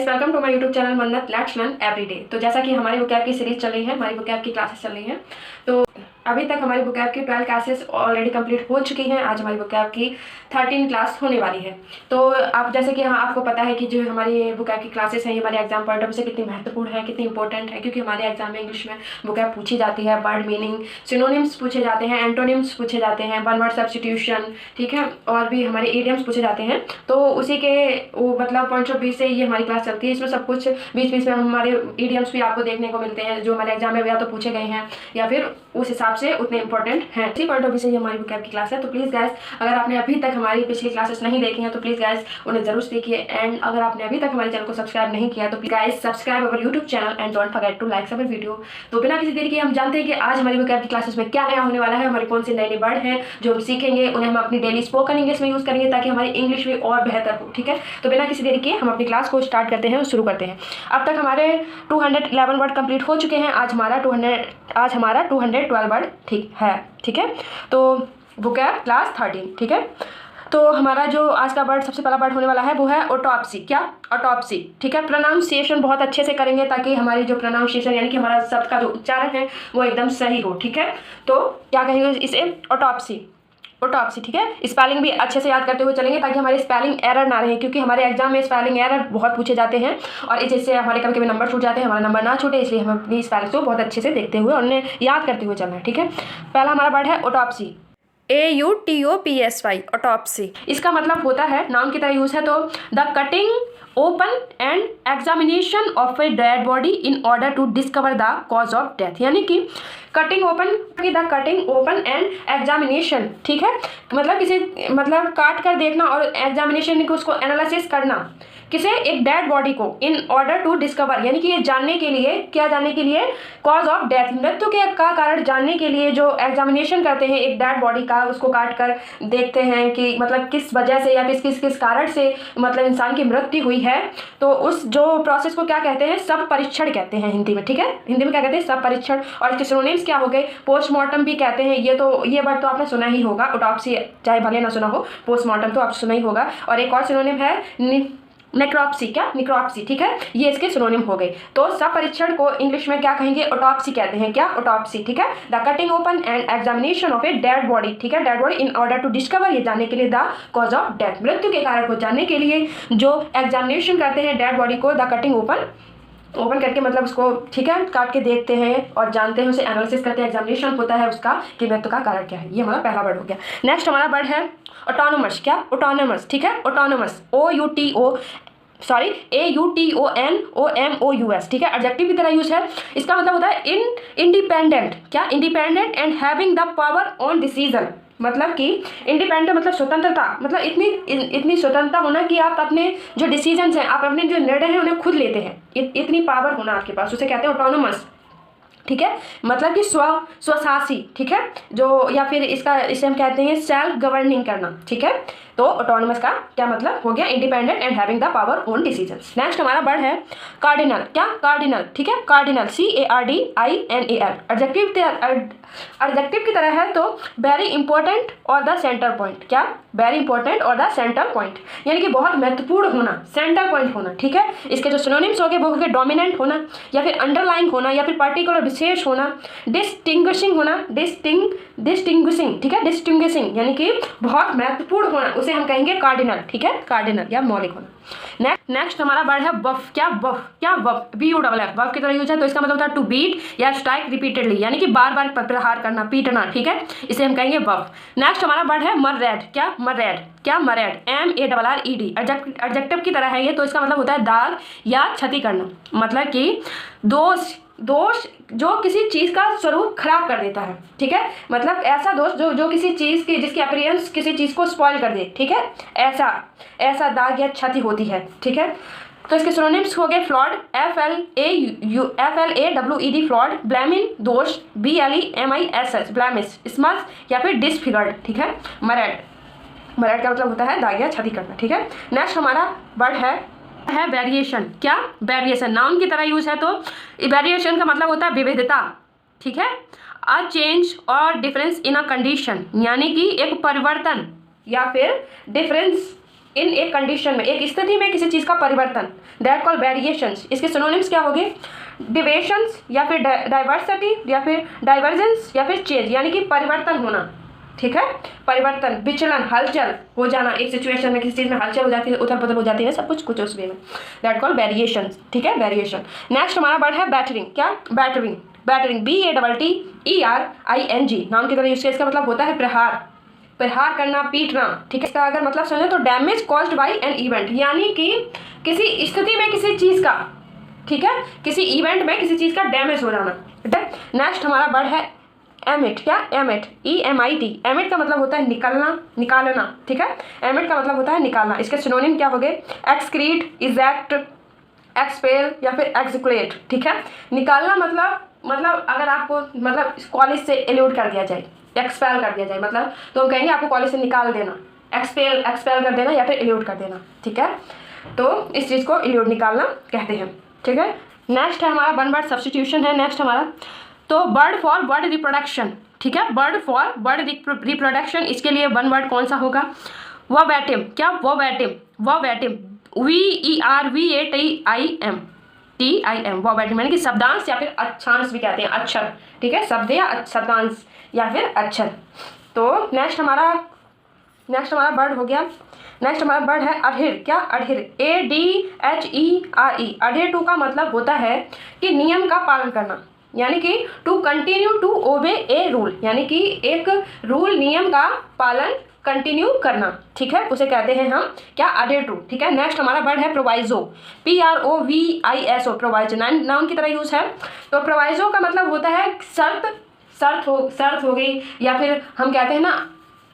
Welcome to my YouTube channel Mannat let's learn everyday. तो जैसा कि हमारी वोकैब की सीरीज चल रही है, हमारी वोकैब की क्लासेस चल रही हैं, तो अभी तक हमारी वोकैब की 12 क्लासेस ऑलरेडी कंप्लीट हो चुकी हैं। आज हमारी वोकैब की 13 क्लास होने वाली है। तो आप जैसे कि हाँ आपको पता है कि जो हमारी वोकैब की क्लासेस हैं ये हमारे एग्जाम पॉइंट ऑफ व्यू से कितनी महत्वपूर्ण है, कितनी इंपॉर्टेंट है, क्योंकि हमारे एग्जाम में इंग्लिश में वोकैब पूछी जाती है, वर्ड मीनिंग, सिनोनिम्स पूछे जाते हैं, एंटोनिम्स पूछे जाते हैं, वन वर्ड सब्स्टिट्यूशन, ठीक है, और भी हमारे इडियम्स पूछे जाते हैं। तो उसी के वो मतलब पॉइंट ऑफ व्यू से ये हमारी क्लास चलती है। इसमें सब कुछ बीच बीच में हमारे इडियम्स भी आपको देखने को मिलते हैं जो हमारे एग्जाम में या तो पूछे गए हैं या फिर उस हिसाब से उतने इंपॉर्टेंट हैं। इसी पॉइंट ऑफ व्यू से ये हमारी वोकैब की क्लास है। तो प्लीज़ गाइस, अगर आपने अभी तक हमारी पिछली क्लासेस नहीं देखी हैं तो प्लीज़ गाइस उन्हें जरूर देखिए। एंड अगर आपने अभी तक हमारे चैनल को सब्सक्राइब नहीं किया तो please guys subscribe our YouTube channel and don't forget to like our video. तो बिना किसी देरी के हम जानते हैं कि आज हमारी वोकैब की क्लासेस में क्या नया होने वाला है, हमारे कौन से नए नए वर्ड हैं जो हम सीखेंगे, उन्हें हम अपनी डेली स्पोकन इंग्लिश में यूज़ करेंगे ताकि हमारी इंग्लिश भी और बेहतर हो। ठीक है, तो बिना किसी देरी के हम अपनी क्लास को स्टार्ट करते हैं और शुरू करते हैं। अब तक हमारे 211 वर्ड कंप्लीट हो चुके हैं। आज हमारा 212 वर्ड ठीक है। तो वोकैब क्लास 13, ठीक है। तो हमारा जो आज का वर्ड सबसे पहला वर्ड होने वाला है वो है ऑटोप्सी। क्या? ऑटोप्सी, ठीक है। प्रोनाउंसिएशन बहुत अच्छे से करेंगे ताकि हमारी जो प्रोनाउंसिएशन यानी कि हमारा शब्द का जो उच्चारण है वो एकदम सही हो। ठीक है, तो क्या कहेंगे इसे? ऑटोप्सी, ऑटोप्सी, ठीक है। स्पेलिंग भी अच्छे से याद करते हुए चलेंगे ताकि हमारे स्पेलिंग एरर ना रहे, क्योंकि हमारे एग्जाम में स्पेलिंग एरर बहुत पूछे जाते हैं और इससे हमारे कभी कभी नंबर छूट जाते हैं, हमारा नंबर ना छूटे, इसलिए हम अपनी स्पेलिंग को बहुत अच्छे से देखते हुए और उन्हें याद करते हुए चलना है। ठीक है, पहला हमारा वर्ड है ऑटोप्सी, AUTOPSY, ऑटोप्सी। इसका मतलब होता है, नाउन की तरह यूज है, तो the cutting open and examination of a dead body in order to discover the cause of death. यानी कि cutting open the cutting open and examination, ठीक है, मतलब किसी मतलब काट कर देखना और एग्जामिनेशन को उसको एनालिसिस करना किसे? एक डेड बॉडी को, इन ऑर्डर टू डिस्कवर यानी कि ये जानने के लिए, क्या जानने के लिए? कॉज ऑफ डेथ, मृत्यु के का कारण जानने के लिए जो एग्जामिनेशन करते हैं एक डेड बॉडी का, उसको काट कर देखते हैं कि मतलब किस वजह से या किस कारण से मतलब इंसान की मृत्यु हुई है। तो उस जो प्रोसेस को क्या कहते हैं? सब परीक्षण कहते हैं हिंदी में। ठीक है, हिंदी में क्या कहते हैं? सब परीक्षण। और इसके सिनोनिम्स क्या हो गए? पोस्टमार्टम भी कहते हैं। ये वर्ड तो आपने सुना ही होगा, ऑटोप्सी चाहे भले ना सुना हो, पोस्टमार्टम तो आप सुना ही होगा। और एक और सिनोनिम है नेक्रोप्सी। क्या? नेक्रोप्सी, ठीक है, ये इसके सिनोनिम हो गए। तो सब परीक्षण को इंग्लिश में क्या कहेंगे? ऑटोप्सी कहते हैं। क्या? ऑटोप्सी, ठीक है। The cutting open and examination of a dead body, ठीक है, dead body in order to discover, ये जानने के लिए, द कॉज ऑफ डेथ, मृत्यु के कारण को जानने के लिए जो एग्जामिनेशन करते हैं डेड बॉडी को, द कटिंग ओपन करके मतलब उसको, ठीक है, काट के देखते हैं और जानते हैं, उसे एनालिसिस करते हैं, एग्जामिनेशन होता है उसका कि मृत्यु का कारण क्या है। ये हमारा पहला वर्ड हो गया। नेक्स्ट हमारा वर्ड है ऑटोनोमस। क्या? ऑटोनोमस, ठीक है, ऑटोनोमस, AUTONOMOUS, ठीक है, एडजेक्टिव की तरह यूज है। इसका मतलब होता है इंडिपेंडेंट। क्या? Independent and having the power on decision, मतलब कि इंडिपेंडेंट मतलब स्वतंत्रता, मतलब इतनी स्वतंत्रता होना कि आप अपने जो डिसीजंस हैं, आप अपने जो निर्णय हैं उन्हें खुद लेते हैं, इतनी पावर होना आपके पास, उसे कहते हैं ऑटोनोमस। ठीक है, मतलब कि स्वशासी, ठीक है, जो या फिर इसे हम कहते हैं सेल्फ गवर्निंग करना। ठीक है, तो ऑटोनोमस का क्या मतलब हो गया? Independent and having the power on decisions. Next हमारा वर्ड है कार्डिनल। क्या? कार्डिनल, ठीक है, कार्डिनल, CARDINAL, एडजेक्टिव की तरह है, तो वेरी इंपॉर्टेंट और द सेंटर पॉइंट। क्या? वेरी इंपॉर्टेंट और द सेंटर पॉइंट, यानी कि बहुत महत्वपूर्ण होना, सेंटर पॉइंट होना। ठीक है, इसके जो सिनोनिम्स हो गए वो हो गए डोमिनेंट होना या फिर अंडरलाइन होना या फिर पर्टिकुलर विशेष होना, डिस्टिंग्विशिंग होना, डिस्टिंग्विशिंग, ठीक है, डिस्टिंग्विशिंग यानी कि बहुत महत्वपूर्ण होना, उसे हम कहेंगे कार्डिनल। ठीक है, कार्डिनल या मौलिक होना। नेक्स्ट हमारा वर्ड है वफ। क्या? वफ, क्या? वफ, BUFF, वफ की तरह यूज है, तो इसका मतलब होता है टू बीट या स्ट्राइक रिपीटेडली, यानी कि बार बार प्रहार करना, पीटना। ठीक है, इसे हम कहेंगे वफ। नेक्स्ट हमारा वर्ड है मर्रेड। क्या? मर्रेड, क्या? मर्रेड, MARRED, एडजेक्टिव की तरह है ये, तो इसका मतलब होता है दाग या क्षति करना, मतलब कि दोष जो किसी चीज़ का स्वरूप खराब कर देता है। ठीक है, मतलब ऐसा दोष जो किसी चीज़ की, जिसकी अपीयरेंस किसी चीज़ को स्पॉइल कर दे। ठीक है, ऐसा दाग या क्षति होती है। ठीक है, तो इसके सिनोनिम्स हो गए फ्लॉड, FLAWED, फ्लॉड, ब्लैमिन, दोष, BLEMISS, ब्लैमिश, स्मच या फिर डिसफिगर्ड। ठीक है, मरेड का मतलब होता है दाग या क्षति करना। ठीक है, नेक्स्ट हमारा वर्ड है वेरिएशन। क्या? वेरिएशन, नाउन की तरह यूज है, तो वेरिएशन का मतलब होता है विविधता। ठीक है, अ चेंज और डिफरेंस इन अ कंडीशन, यानी कि एक परिवर्तन या फिर डिफरेंस इन एक कंडीशन में, एक स्थिति में किसी चीज़ का परिवर्तन, दैट कॉल वेरिएशंस। इसके सिनोनिम्स क्या होंगे? डिविएशंस या फिर डाइवर्सिटी या फिर डाइवर्जेंस या फिर चेंज, यानी कि परिवर्तन होना, ठीक है, परिवर्तन, विचलन, हलचल हो जाना, एक सिचुएशन में किसी चीज़ में हलचल हो जाती है, उथल पुथल हो जाती है, सब कुछ उस वे में, दैट कॉल वेरिएशन, ठीक है, वेरिएशन। नेक्स्ट हमारा वर्ड है बैटरिंग। क्या? बैटरिंग, बैटरिंग, BATTERING, नाम की तरह यूज किया। इसका मतलब होता है प्रहार, प्रहार करना, पीटना, ठीक है। इसका अगर मतलब समझें तो damage caused by an event, यानी कि किसी स्थिति में किसी चीज़ का, ठीक है, किसी इवेंट में किसी चीज़ का डैमेज हो जाना, ठीक है। नेक्स्ट हमारा वर्ड है एमिट। क्या? Emit, EMIT। एमिट का मतलब होता है निकलना, निकालना, ठीक है। एमिट का मतलब होता है निकालना। इसके सिनोनिम क्या हो गए? एक्सक्रीट, इजेक्ट, एक्सपेल या फिर एक्सिक्यूट, ठीक है। निकालना मतलब अगर आपको मतलब कॉलेज से एल्यूट कर दिया जाए, एक्सपेल कर दिया जाए, मतलब तो हम कहेंगे आपको कॉलेज से निकाल देना, एक्सपेल कर देना या फिर एल्यूट कर देना, ठीक है। तो इस चीज़ को एल्यूट, निकालना कहते हैं, ठीक है। नेक्स्ट है हमारा वन वर्ड सब्स्टिट्यूशन है नेक्स्ट हमारा। तो वर्ड फॉर वर्ड रिप्रोडक्शन, ठीक है, वर्ड फॉर वर्ड रिप्रोडक्शन, इसके लिए वन वर्ड कौन सा होगा? वर्बैटिम। क्या? वर्बैटिम, वर्बैटिम, VERBATIM, वर्बैटिम, यानी कि शब्दांश या फिर अक्षांश भी कहते हैं, अक्षर, ठीक है, शब्द या शब्दांश या फिर अक्षर। तो नेक्स्ट हमारा वर्ड हो गया, नेक्स्ट हमारा वर्ड है अडहिर। क्या? अडहिर, ADHERE। अडहिर टू का मतलब होता है कि नियम का पालन करना, यानी कि to continue to obey a rule, यानी कि एक रूल, नियम का पालन कंटिन्यू करना, ठीक है, उसे कहते हैं हम क्या? अडहिर टू, ठीक है। नेक्स्ट हमारा वर्ड है प्रोवाइजो, PROVISO, प्रोवाइजो, नाउन की तरह यूज है। तो प्रोवाइजो का मतलब होता है शर्त हो गई, या फिर हम कहते हैं ना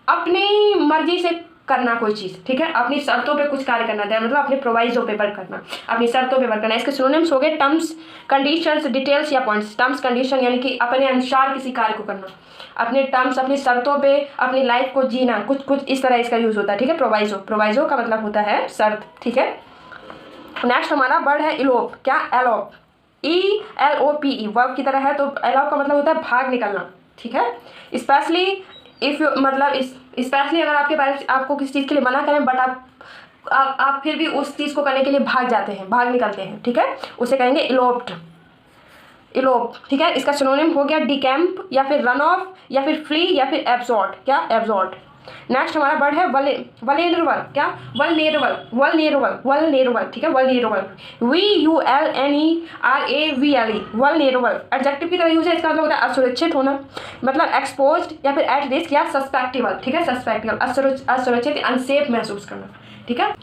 अपनी मर्जी से करना कोई चीज़, ठीक है, अपनी शर्तों पे कुछ कार्य करना है, मतलब अपने प्रोवाइजो पे वर्क करना, अपनी शर्तों पे वर्क करना। इसके सिनोनिम्स हो गए टर्म्स, कंडीशंस, डिटेल्स या पॉइंट्स। टर्म्स, कंडीशन यानी कि अपने अनुसार किसी कार्य को करना, अपने टर्म्स, अपनी शर्तों पे अपनी लाइफ को जीना, कुछ इस तरह इसका यूज होता है, ठीक है। प्रोवाइजो का मतलब होता है शर्त, ठीक है। नेक्स्ट हमारा वर्ड है इलोप। क्या? एलोप, ELOPE, वर्ब की तरह है। तो एलोप का मतलब होता है भाग निकलना, ठीक है। स्पेशली इफ़ मतलब स्पेशली अगर आपके पेरेंट्स आपको किसी चीज़ के लिए मना करें, बट आप फिर भी उस चीज़ को करने के लिए भाग जाते हैं, भाग निकलते हैं, ठीक है, उसे कहेंगे इलोप, ठीक है। इसका सिनोनिम हो गया डिकैम्प या फिर रन ऑफ या फिर फ्ली या फिर एब्सॉर्ट। क्या? एब्सॉर्ट। नेक्स्ट हमारा वर्ड है वल्नरेबल। क्या? वल्नरेबल, ठीक है, वल्नरेबल, VULNERABLE, वल्नरेबल, एडजेक्टिव की तरह यूज है। इसका मतलब होता है असुरक्षित होना, मतलब एक्सपोज्ड या फिर एट रिस्क या सस्पेक्टेबल, ठीक है, सस्पेक्टेबल, असुरक्षित, अनसेफ महसूस करना, ठीक है।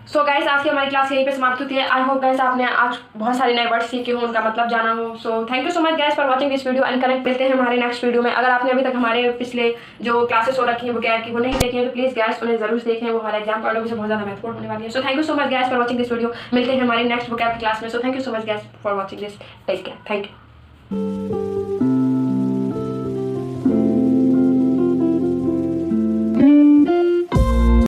सो गाइस, आज की हमारी क्लास यहीं पे समाप्त होती है। आई होप गाइस आपने आज बहुत सारे नए वर्ड सीखे हो, उनका मतलब जाना हो। सो thank you so much guys for watching this video and connect मिलते हैं हमारे नेक्स्ट वीडियो में। अगर आपने अभी तक हमारे पिछले जो क्लासेस हो रखी हैं वो क्या की वो नहीं देखी है तो प्लीज़ गाइस उन्हें जरूर देखें, वो हमारे एग्जाम पढ़ने से बहुत ज़्यादा महत्वपूर्ण होने वाली है। So thank you so much guys for watching this video. मिलते हैं हमारी नेक्स्ट वोकैब क्लास में। So thank you so much guys for watching this. Take care, thank you.